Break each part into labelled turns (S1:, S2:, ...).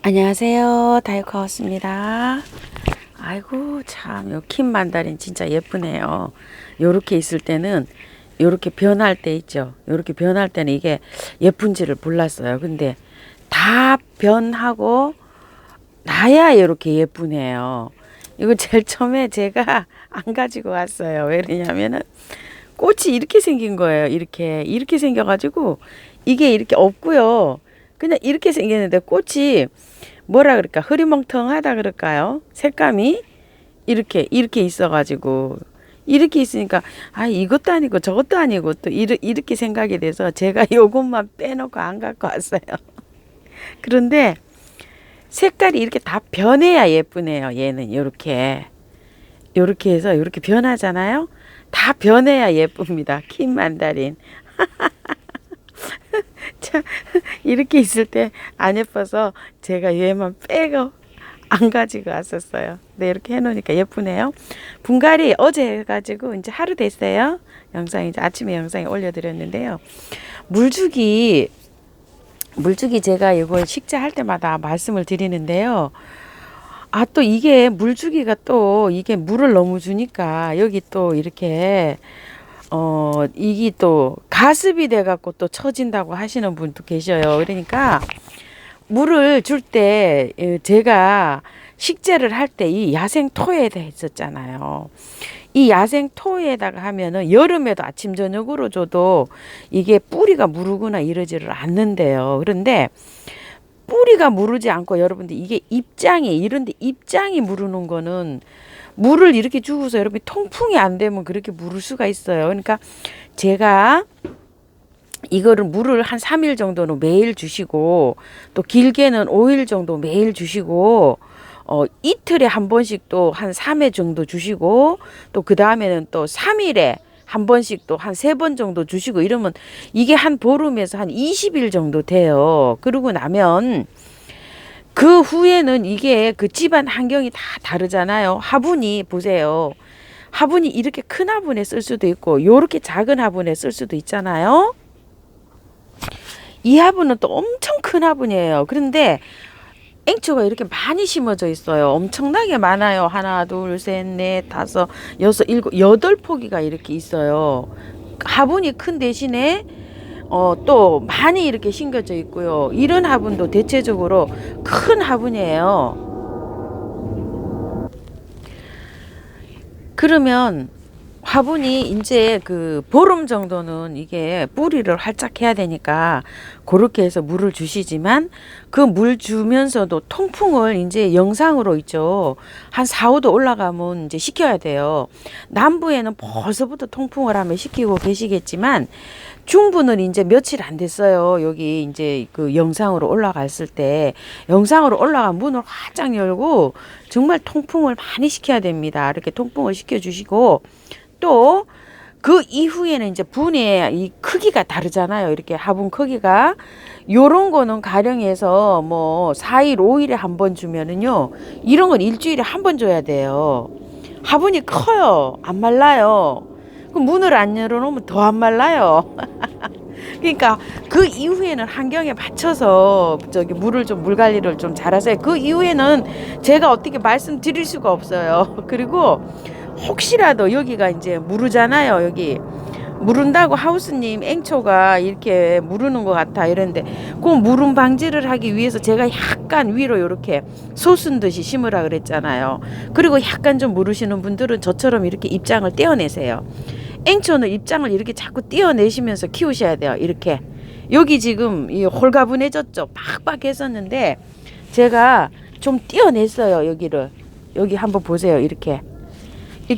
S1: 안녕하세요. 다이코하우스입니다. 아이고 참 요 킨 만다린 진짜 예쁘네요. 요렇게 있을 때는 요렇게 변할 때 있죠. 요렇게 변할 때는 이게 예쁜지를 몰랐어요. 근데 다 변하고 나야 이렇게 예쁘네요. 이거 제일 처음에 제가 안 가지고 왔어요. 왜 그러냐면은 꽃이 이렇게 생긴 거예요. 이렇게 생겨가지고 이게 이렇게 없고요. 그냥 이렇게 생겼는데 꽃이 뭐라 그럴까 흐리멍텅하다 그럴까요? 색감이 이렇게 있어가지고 이렇게 있으니까 아 이것도 아니고 저것도 아니고 또 이렇게 생각이 돼서 제가 요것만 빼놓고 안 갖고 왔어요. 그런데 색깔이 이렇게 다 변해야 예쁘네요. 얘는 요렇게 해서 요렇게 변하잖아요. 다 변해야 예쁩니다. 킨 만다린. 자, 이렇게 있을 때 안 예뻐서 제가 얘만 빼고 안 가지고 왔었어요. 네, 이렇게 해놓으니까 예쁘네요. 분갈이 어제 해가지고 이제 하루 됐어요. 영상 이제 아침에 영상에 올려드렸는데요. 물주기 제가 이걸 식재할 때마다 말씀을 드리는데요. 아, 또 이게 물주기가 또 이게 물을 너무 주니까 여기 또 이렇게 이게 또 가습이 돼 갖고 또 처진다고 하시는 분도 계셔요. 그러니까 물을 줄 때 제가 식재를 할 때 이 야생 토에다 했었잖아요. 이 야생 토에다가 하면은 여름에도 아침 저녁으로 줘도 이게 뿌리가 무르거나 이러지를 않는데요. 그런데 뿌리가 무르지 않고 여러분들 이게 입장이 이런데 입장이 무르는 거는 물을 이렇게 주고서 여러분이 통풍이 안 되면 그렇게 무를 수가 있어요. 그러니까 제가 이거를 물을 한 3일 정도는 매일 주시고 또 길게는 5일 정도 매일 주시고 이틀에 한 번씩 또 한 3회 정도 주시고 또 그 다음에는 또 3일에 한 번씩 또 한 3번 정도 주시고 이러면 이게 한 보름에서 한 20일 정도 돼요. 그러고 나면 그 후에는 이게 그 집안 환경이 다 다르잖아요. 화분이 보세요. 화분이 이렇게 큰 화분에 쓸 수도 있고 요렇게 작은 화분에 쓸 수도 있잖아요. 이 화분은 또 엄청 큰 화분이에요. 그런데 앵초가 이렇게 많이 심어져 있어요. 엄청나게 많아요. 하나, 둘, 셋, 넷, 다섯, 여섯, 일곱, 여덟 포기가 이렇게 있어요. 화분이 큰 대신에 또 많이 이렇게 심겨져 있고요. 이런 화분도 대체적으로 큰 화분이에요. 그러면 화분이 이제 그 보름 정도는 이게 뿌리를 활짝 해야 되니까 그렇게 해서 물을 주시지만 그 물 주면서도 통풍을 이제 영상으로 있죠. 한 4, 5도 올라가면 이제 시켜야 돼요. 남부에는 벌써부터 통풍을 하면 시키고 계시겠지만 중부는 이제 며칠 안 됐어요. 여기 이제 그 영상으로 올라갔을 때 영상으로 올라가 문을 활짝 열고 정말 통풍을 많이 시켜야 됩니다. 이렇게 통풍을 시켜 주시고 또 그 이후에는 이제 분의 이 크기가 다르잖아요. 이렇게 화분 크기가 요런 거는 가령해서 뭐 4일, 5일에 한 번 주면은요. 이런 건 일주일에 한 번 줘야 돼요. 화분이 커요. 안 말라요. 그 문을 안 열어놓으면 더 안 말라요. 그러니까 그 이후에는 환경에 맞춰서 저기 물 관리를 좀 잘하세요. 그 이후에는 제가 어떻게 말씀드릴 수가 없어요. 그리고 혹시라도 여기가 이제 무르잖아요. 여기 무른다고 하우스님 앵초가 이렇게 무르는 것 같아 이런데 그 무름 방지를 하기 위해서 제가 약간 위로 이렇게 솟은 듯이 심으라 그랬잖아요. 그리고 약간 좀 무르시는 분들은 저처럼 이렇게 입장을 떼어내세요. 앵초는 입장을 이렇게 자꾸 떼어내시면서 키우셔야 돼요. 이렇게 여기 지금 이 홀가분해졌죠. 빡빡 했었는데 제가 좀 떼어냈어요. 여기를 여기 한번 보세요. 이렇게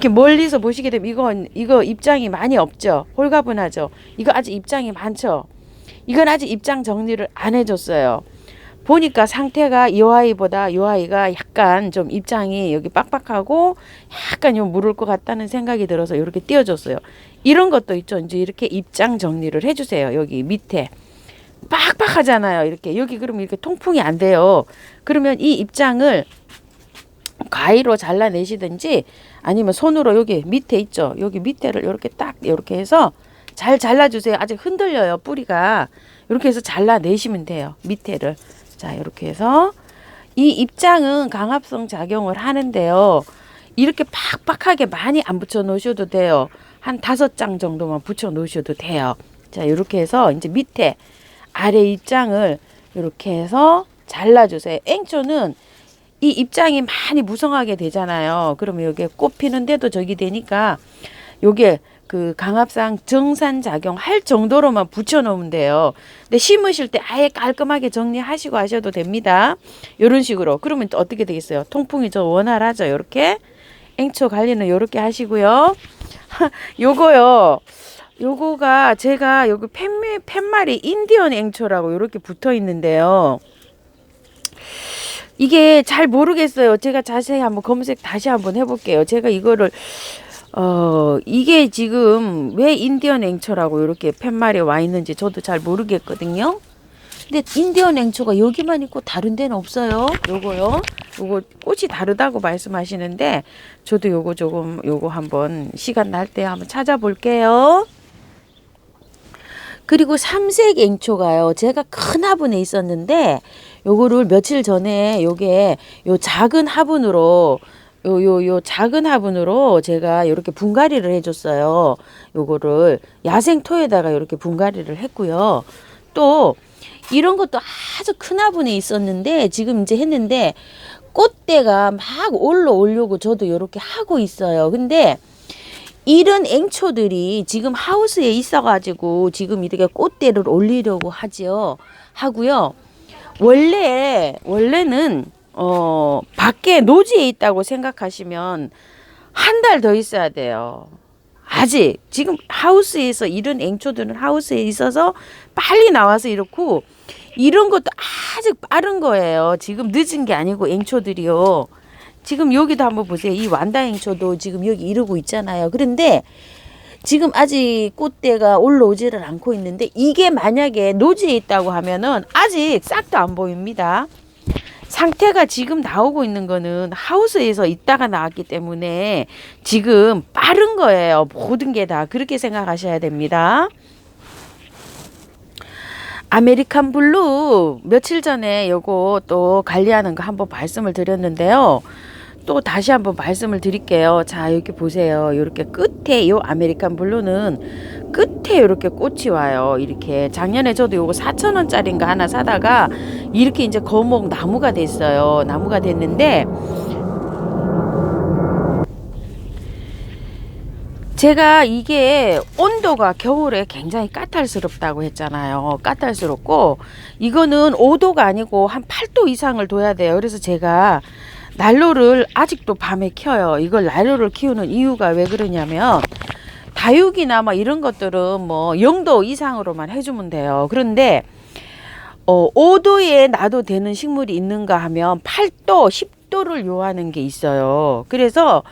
S1: 멀리서 보시게 되면 이거 입장이 많이 없죠. 홀가분하죠. 이거 아직 입장이 많죠. 이건 아직 입장 정리를 안 해줬어요. 보니까 상태가 이 아이보다 이 아이가 약간 좀 입장이 여기 빡빡하고 약간 좀 무를 것 같다는 생각이 들어서 이렇게 띄워줬어요. 이런 것도 있죠. 이제 이렇게 입장 정리를 해주세요. 여기 밑에 빡빡하잖아요. 이렇게 여기 그러면 이렇게 통풍이 안 돼요. 그러면 이 입장을 가위로 잘라내시든지 아니면 손으로 여기 밑에 있죠. 여기 밑에를 이렇게 딱 이렇게 해서 잘 잘라주세요. 아직 흔들려요. 뿌리가. 이렇게 해서 잘라내시면 돼요. 밑에를. 자, 이렇게 해서 이 입장은 강압성 작용을 하는데요. 이렇게 팍팍하게 많이 안 붙여 놓으셔도 돼요. 한 5장 정도만 붙여 놓으셔도 돼요. 자, 이렇게 해서 이제 밑에 아래 입장을 이렇게 해서 잘라주세요. 앵초는 이 입장이 많이 무성하게 되잖아요. 그러면 여기에 꽃 피는데도 저기 되니까 요게 그 강압상 정산 작용 할 정도로만 붙여 놓으면 돼요. 근데 심으실 때 아예 깔끔하게 정리하시고 하셔도 됩니다. 이런 식으로. 그러면 또 어떻게 되겠어요? 통풍이 좀 원활하죠. 요렇게 앵초 관리는 요렇게 하시고요. 요거요. 요거가 제가 여기 팻말이 인디언 앵초라고 요렇게 붙어 있는데요. 이게 잘 모르겠어요. 제가 자세히 한번 검색 다시 한번 해볼게요. 제가 이거를 이게 지금 왜 인디언 앵초라고 이렇게 팻말이 와 있는지 저도 잘 모르겠거든요. 근데 인디언 앵초가 여기만 있고 다른 데는 없어요. 요거요. 요거 꽃이 다르다고 말씀하시는데 저도 요거 조금 요거 한번 시간 날 때 한번 찾아볼게요. 그리고 삼색 앵초가요. 제가 큰 화분에 있었는데 요거를 며칠 전에 요게 요 작은 화분으로 요 작은 화분으로 제가 이렇게 분갈이를 해줬어요. 요거를 야생토에다가 이렇게 분갈이를 했고요. 또 이런 것도 아주 큰 화분에 있었는데 지금 이제 했는데 꽃대가 막 올라오려고 저도 이렇게 하고 있어요. 근데 이런 앵초들이 지금 하우스에 있어가지고 지금 이렇게 꽃대를 올리려고 하고요. 원래는 밖에 노지에 있다고 생각하시면 한 달 더 있어야 돼요. 아직 지금 하우스에서 이런 앵초들은 하우스에 있어서 빨리 나와서 이렇고 이런 것도 아직 빠른 거예요. 지금 늦은 게 아니고 앵초들이요. 지금 여기도 한번 보세요. 이 완다 앵초도 지금 여기 이러고 있잖아요. 그런데 지금 아직 꽃대가 올라오지를 않고 있는데 이게 만약에 노지에 있다고 하면은 아직 싹도 안 보입니다. 상태가 지금 나오고 있는 거는 하우스에서 있다가 나왔기 때문에 지금 빠른 거예요. 모든 게 다 그렇게 생각하셔야 됩니다. 아메리칸 블루 며칠 전에 요거 또 관리하는 거 한번 말씀을 드렸는데요. 또 다시 한번 말씀을 드릴게요. 자, 여기 보세요. 이렇게 끝에 요 아메리칸 블루는 끝에 이렇게 꽃이 와요. 이렇게 작년에 저도 요거 4,000원짜리인가 하나 사다가 이렇게 이제 거목 나무가 됐어요. 나무가 됐는데 제가 이게 온도가 겨울에 굉장히 까탈스럽다고 했잖아요. 까탈스럽고 이거는 5도가 아니고 한 8도 이상을 둬야 돼요. 그래서 제가 난로를 아직도 밤에 켜요. 이걸 난로를 키우는 이유가 왜 그러냐면 다육이나 뭐 이런 것들은 뭐 0도 이상으로만 해주면 돼요. 그런데 5도에 놔도 되는 식물이 있는가 하면 8도, 10도를 요하는 게 있어요. 그래서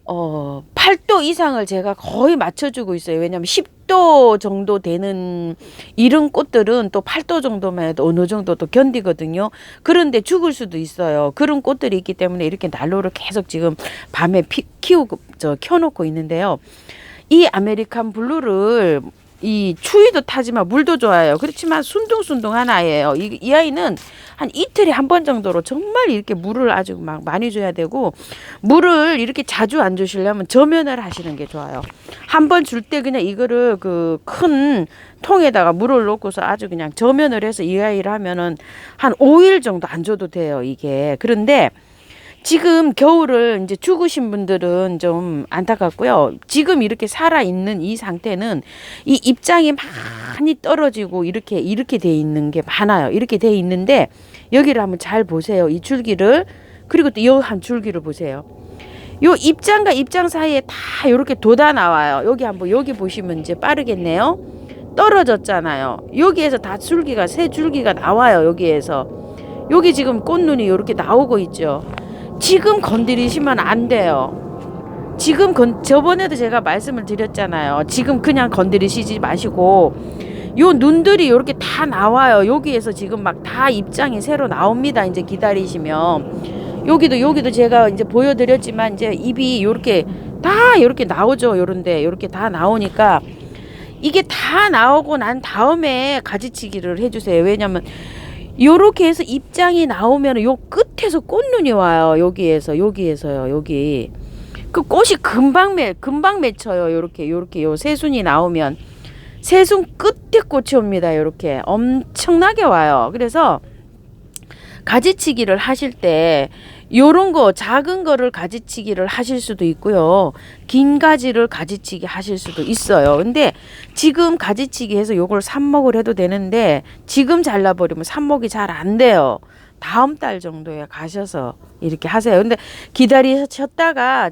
S1: 8도 이상을 제가 거의 맞춰주고 있어요. 왜냐하면 10도 정도 되는 이런 꽃들은 또 8도 정도만 해도 어느 정도 또 견디거든요. 그런데 죽을 수도 있어요. 그런 꽃들이 있기 때문에 이렇게 난로를 계속 지금 밤에 켜놓고 있는데요. 이 아메리칸 블루를 이 추위도 타지만 물도 좋아요. 그렇지만 순둥순둥한 아이예요. 이 아이는 한 이틀에 한 번 정도로 정말 이렇게 물을 아주 막 많이 줘야 되고 물을 이렇게 자주 안 주시려면 저면을 하시는 게 좋아요. 한 번 줄 때 그냥 이거를 그 큰 통에다가 물을 넣고서 아주 그냥 저면을 해서 이 아이를 하면은 한 5일 정도 안 줘도 돼요. 이게. 그런데 지금 겨울을 이제 죽으신 분들은 좀 안타깝고요. 지금 이렇게 살아있는 이 상태는 이 입장이 많이 떨어지고 이렇게 돼 있는 게 많아요. 이렇게 돼 있는데 여기를 한번 잘 보세요. 이 줄기를. 그리고 또 이 한 줄기를 보세요. 요 입장과 입장 사이에 다 이렇게 돋아 나와요. 여기 보시면 이제 빠르겠네요. 떨어졌잖아요. 여기에서 다 줄기가 새 줄기가 나와요. 여기에서. 여기 지금 꽃눈이 이렇게 나오고 있죠. 지금 건드리시면 안 돼요. 지금 저번에도 제가 말씀을 드렸잖아요. 지금 그냥 건드리시지 마시고 요 눈들이 이렇게 다 나와요. 여기에서 지금 막 다 입장이 새로 나옵니다. 이제 기다리시면 여기도 제가 이제 보여드렸지만 이제 잎이 요렇게 다 이렇게 나오죠. 요런데 이렇게 다 나오니까 이게 다 나오고 난 다음에 가지치기를 해주세요. 왜냐면 요렇게 해서 입장이 나오면 요 끝에서 꽃눈이 와요. 여기에서요. 여기. 그 꽃이 금방 맺혀요. 요렇게 요 새순이 나오면 새순 끝에 꽃이 옵니다. 요렇게 엄청나게 와요. 그래서 가지치기를 하실 때 요런 거 작은 거를 가지치기를 하실 수도 있고요. 긴 가지를 가지치기 하실 수도 있어요. 근데 지금 가지치기 해서 요걸 삽목을 해도 되는데 지금 잘라버리면 삽목이 잘 안 돼요. 다음 달 정도에 가셔서 이렇게 하세요. 근데 기다리셨다가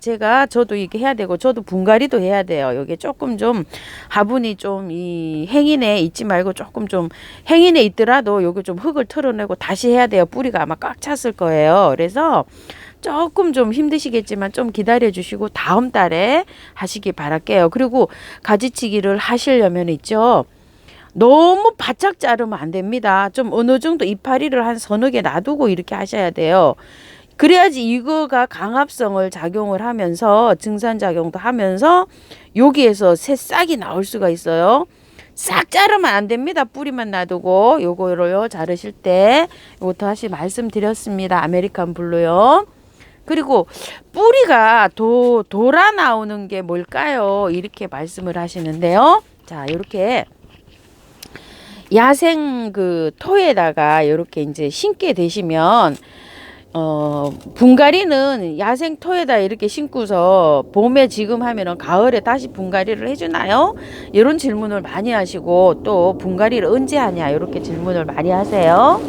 S1: 저도 이렇게 해야 되고 저도 분갈이도 해야 돼요. 여기 조금 좀 화분이 좀 이 행인에 있지 말고 조금 좀 행인에 있더라도 여기 좀 흙을 털어내고 다시 해야 돼요. 뿌리가 아마 꽉 찼을 거예요. 그래서 조금 좀 힘드시겠지만 좀 기다려 주시고 다음 달에 하시기 바랄게요. 그리고 가지치기를 하시려면 있죠. 너무 바짝 자르면 안 됩니다. 좀 어느 정도 이파리를 한 서너 개 놔두고 이렇게 하셔야 돼요. 그래야지 이거가 강압성을 작용을 하면서 증산작용도 하면서 여기에서 새싹이 나올 수가 있어요. 싹 자르면 안 됩니다. 뿌리만 놔두고 요거를요 자르실 때 요것도 다시 말씀드렸습니다. 아메리칸 블루요. 그리고 뿌리가 돌아 나오는 게 뭘까요? 이렇게 말씀을 하시는데요. 자, 이렇게 야생 그 토에다가 이렇게 이제 심게 되시면 분갈이는 야생 토에다 이렇게 심고서 봄에 지금 하면은 가을에 다시 분갈이를 해주나요? 이런 질문을 많이 하시고 또 분갈이를 언제 하냐 이렇게 질문을 많이 하세요.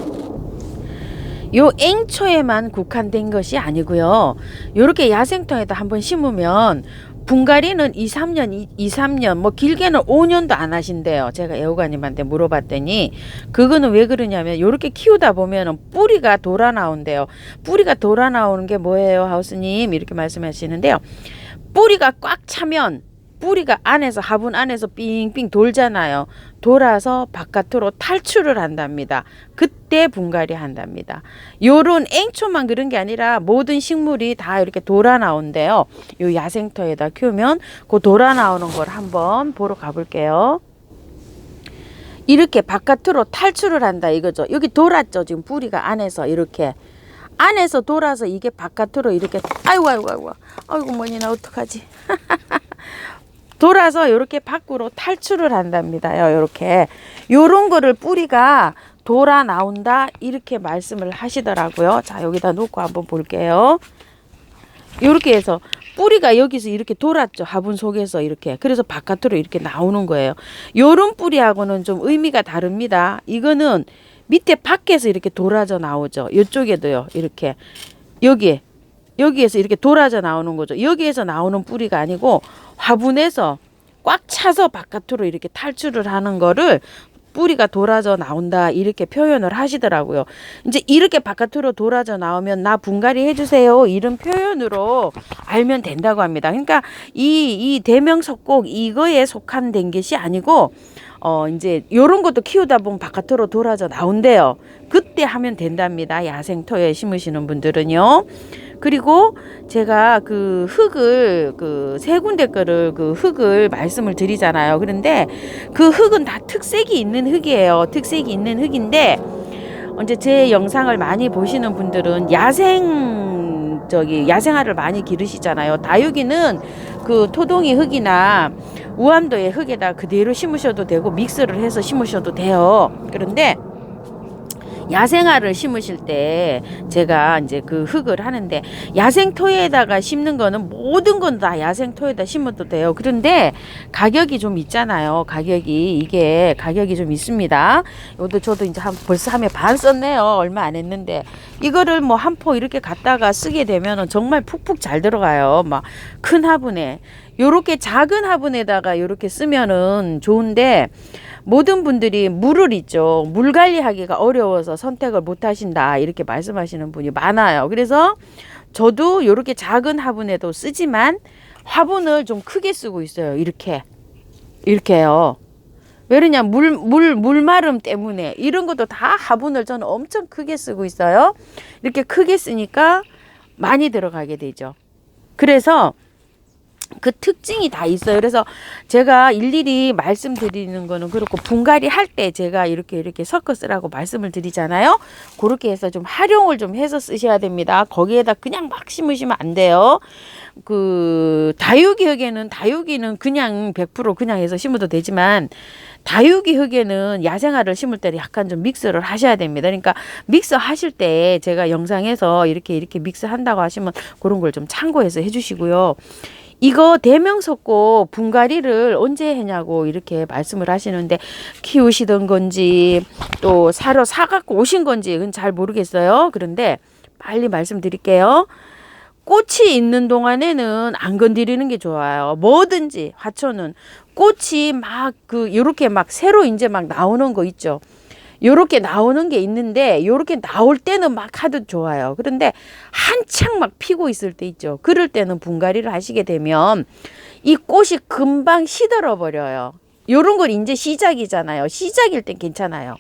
S1: 요 앵초에만 국한된 것이 아니고요. 요렇게 야생토에다 한번 심으면 분갈이는 2, 3년, 뭐 길게는 5년도 안 하신대요. 제가 애호가님한테 물어봤더니 그거는 왜 그러냐면 요렇게 키우다 보면 뿌리가 돌아 나온대요. 뿌리가 돌아 나오는 게 뭐예요, 하우스님? 이렇게 말씀하시는데요. 뿌리가 꽉 차면 뿌리가 안에서 화분 안에서 삥삥 돌잖아요. 돌아서 바깥으로 탈출을 한답니다. 그때 분갈이 한답니다. 요런 앵초만 그런 게 아니라 모든 식물이 다 이렇게 돌아 나온대요. 요 야생터에다 키우면 그 돌아 나오는 걸 한번 보러 가볼게요. 이렇게 바깥으로 탈출을 한다 이거죠. 여기 돌았죠. 지금 뿌리가 안에서 이렇게 안에서 돌아서 이게 바깥으로 이렇게 아이고 뭐니 나 어떡하지. 돌아서 이렇게 밖으로 탈출을 한답니다. 이렇게 요런 거를 뿌리가 돌아 나온다 이렇게 말씀을 하시더라고요. 자, 여기다 놓고 한번 볼게요. 이렇게 해서 뿌리가 여기서 이렇게 돌았죠. 화분 속에서 이렇게. 그래서 바깥으로 이렇게 나오는 거예요. 요런 뿌리하고는 좀 의미가 다릅니다. 이거는 밑에 밖에서 이렇게 돌아져 나오죠. 이쪽에도요. 이렇게 여기에서 이렇게 돌아져 나오는 거죠. 여기에서 나오는 뿌리가 아니고 화분에서 꽉 차서 바깥으로 이렇게 탈출을 하는 거를 뿌리가 돌아져 나온다 이렇게 표현을 하시더라고요. 이제 이렇게 바깥으로 돌아져 나오면 나 분갈이 해주세요 이런 표현으로 알면 된다고 합니다. 그러니까 이 대명석곡 이거에 속한 된 것이 아니고 이제 요런 것도 키우다 보면 바깥으로 돌아져 나온대요. 그때 하면 된답니다. 야생토에 심으시는 분들은요. 그리고 제가 그 흙을 그 세 군데 거를 그 흙을 말씀을 드리잖아요. 그런데 그 흙은 다 특색이 있는 흙이에요. 특색이 있는 흙인데 이제 제 영상을 많이 보시는 분들은 야생화를 많이 기르시잖아요. 다육이는 그 토동이 흙이나 우암도의 흙에다 그대로 심으셔도 되고 믹스를 해서 심으셔도 돼요. 그런데 야생화를 심으실 때 제가 이제 그 흙을 하는데 야생토에다가 심는 거는 모든 건 다 야생토에다 심어도 돼요. 그런데 가격이 좀 있잖아요. 이게 가격이 좀 있습니다. 이것도 저도 이제 벌써 한 해 반 썼네요. 얼마 안 했는데 이거를 뭐 한 포 이렇게 갖다가 쓰게 되면은 정말 푹푹 잘 들어가요. 막 큰 화분에 요렇게 작은 화분에다가 요렇게 쓰면은 좋은데 모든 분들이 물을 있죠. 물 관리하기가 어려워서 선택을 못 하신다. 이렇게 말씀하시는 분이 많아요. 그래서 저도 이렇게 작은 화분에도 쓰지만 화분을 좀 크게 쓰고 있어요. 이렇게요. 왜 그러냐 물마름 때문에 이런 것도 다 화분을 저는 엄청 크게 쓰고 있어요. 이렇게 크게 쓰니까 많이 들어가게 되죠. 그래서 그 특징이 다 있어요. 그래서 제가 일일이 말씀드리는 거는 그렇고, 분갈이 할 때 제가 이렇게 섞어 쓰라고 말씀을 드리잖아요. 그렇게 해서 좀 활용을 좀 해서 쓰셔야 됩니다. 거기에다 그냥 막 심으시면 안 돼요. 그 다육이 흙에는, 다육이는 그냥 100% 그냥 해서 심어도 되지만, 다육이 흙에는 야생화를 심을 때 약간 좀 믹스를 하셔야 됩니다. 그러니까 믹스 하실 때 제가 영상에서 이렇게 믹스 한다고 하시면 그런 걸 좀 참고해서 해주시고요. 이거 대명석고 분갈이를 언제 했냐고 이렇게 말씀을 하시는데, 키우시던 건지 또 사러 사갖고 오신 건지 그건 잘 모르겠어요. 그런데 빨리 말씀드릴게요. 꽃이 있는 동안에는 안 건드리는 게 좋아요. 뭐든지 화초는 꽃이 막 요렇게 막 새로 이제 막 나오는 거 있죠. 요렇게 나오는 게 있는데, 요렇게 나올 때는 막 하도 좋아요. 그런데 한창 막 피고 있을 때 있죠. 그럴 때는 분갈이를 하시게 되면 이 꽃이 금방 시들어 버려요. 요런 건 이제 시작이잖아요. 시작일 땐 괜찮아요.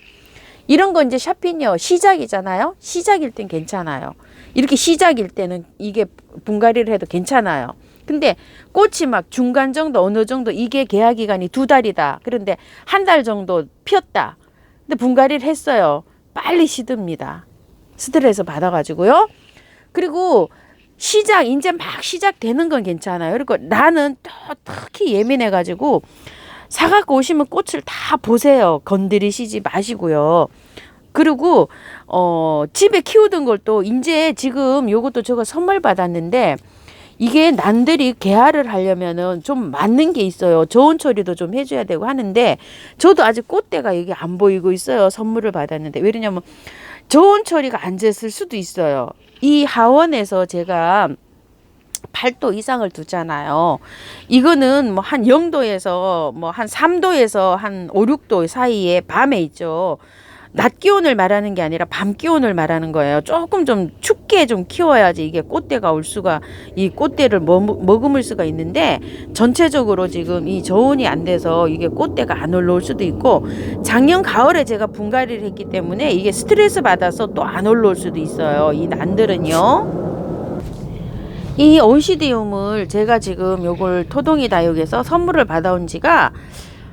S1: 이런 건 이제 샤핀이요, 시작이잖아요. 시작일 땐 괜찮아요. 이렇게 시작일 때는 이게 분갈이를 해도 괜찮아요. 근데 꽃이 막 중간 정도, 어느 정도, 이게 개화 기간이 2달이다. 그런데 1달 정도 피었다. 근데 분갈이를 했어요. 빨리 시듭니다. 스트레스 받아가지고요. 그리고 이제 막 시작되는 건 괜찮아요. 그리고 나는 또 특히 예민해가지고 사갖고 오시면 꽃을 다 보세요. 건드리시지 마시고요. 그리고 집에 키우던 걸 또 이제 지금 요것도 제가 선물 받았는데, 이게 난들이 개화를 하려면은 좀 맞는 게 있어요. 저온 처리도 좀 해줘야 되고 하는데, 저도 아직 꽃대가 이게 안 보이고 있어요. 선물을 받았는데. 왜냐면 저온 처리가 안 됐을 수도 있어요. 이 하원에서 제가 8도 이상을 두잖아요. 이거는 뭐 한 0도에서 뭐 한 3도에서 한 5, 6도 사이에 밤에 있죠. 낮 기온을 말하는 게 아니라 밤 기온을 말하는 거예요. 조금 좀 춥게 좀 키워야지 이게 꽃대가 올 수가, 이 꽃대를 머금을 수가 있는데, 전체적으로 지금 이 저온이 안 돼서 이게 꽃대가 안 올라올 수도 있고, 작년 가을에 제가 분갈이를 했기 때문에 이게 스트레스 받아서 또 안 올라올 수도 있어요. 이 난들은요. 이 온시디움을 제가 지금 요걸 토동이 다육에서 선물을 받아온 지가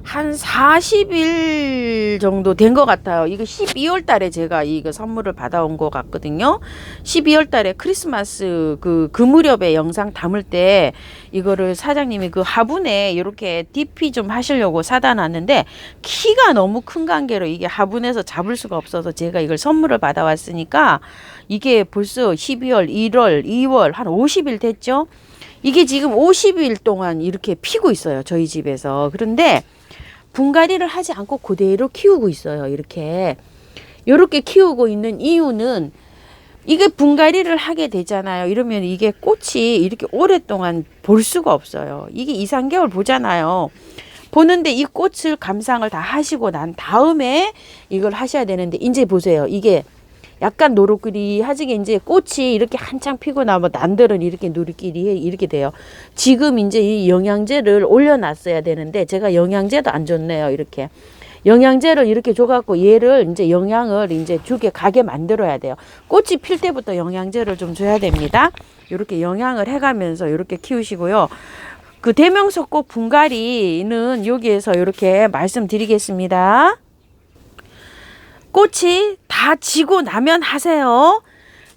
S1: 한 40일 정도 된 것 같아요. 이거 12월 달에 제가 이거 선물을 받아온 것 같거든요. 12월 달에 크리스마스 그 무렵에 영상 담을 때 이거를 사장님이 그 화분에 이렇게 DP 좀 하시려고 사다 놨는데, 키가 너무 큰 관계로 이게 화분에서 잡을 수가 없어서 제가 이걸 선물을 받아왔으니까, 이게 벌써 12월, 1월, 2월 한 50일 됐죠. 이게 지금 50일 동안 이렇게 피고 있어요. 저희 집에서. 그런데 분갈이를 하지 않고 그대로 키우고 있어요. 이렇게 키우고 있는 이유는, 이게 분갈이를 하게 되잖아요. 이러면 이게 꽃이 이렇게 오랫동안 볼 수가 없어요. 이게 2, 3개월 보잖아요. 보는데 이 꽃을 감상을 다 하시고 난 다음에 이걸 하셔야 되는데, 이제 보세요. 이게 약간 노릇그리하지게 이제 꽃이 이렇게 한창 피고 나면 난들은 이렇게 누리끼리 이렇게 돼요. 지금 이제 이 영양제를 올려놨어야 되는데, 제가 영양제도 안 줬네요. 이렇게 영양제를 이렇게 줘갖고 얘를 이제 영양을 이제 주게 가게 만들어야 돼요. 꽃이 필 때부터 영양제를 좀 줘야 됩니다. 이렇게 영양을 해가면서 이렇게 키우시고요. 그 대명석곡 분갈이는 여기에서 이렇게 말씀드리겠습니다. 꽃이 다 지고 나면 하세요.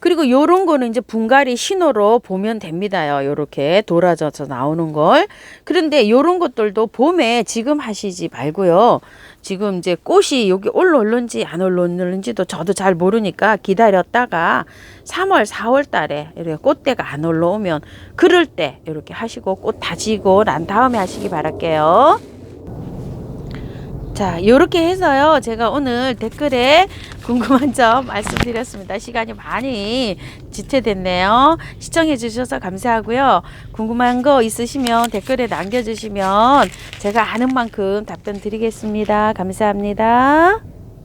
S1: 그리고 요런 거는 이제 분갈이 신호로 보면 됩니다요. 요렇게 돌아져서 나오는 걸. 그런데 요런 것들도 봄에 지금 하시지 말고요. 지금 이제 꽃이 여기 올라올는지 안 올라올는지도 저도 잘 모르니까 기다렸다가 3월, 4월 달에 이렇게 꽃대가 안 올라오면 그럴 때 이렇게 하시고, 꽃 다지고 난 다음에 하시기 바랄게요. 자, 요렇게 해서요, 제가 오늘 댓글에 궁금한 점 말씀드렸습니다. 시간이 많이 지체됐네요. 시청해 주셔서 감사하고요. 궁금한 거 있으시면 댓글에 남겨주시면 제가 아는 만큼 답변 드리겠습니다. 감사합니다.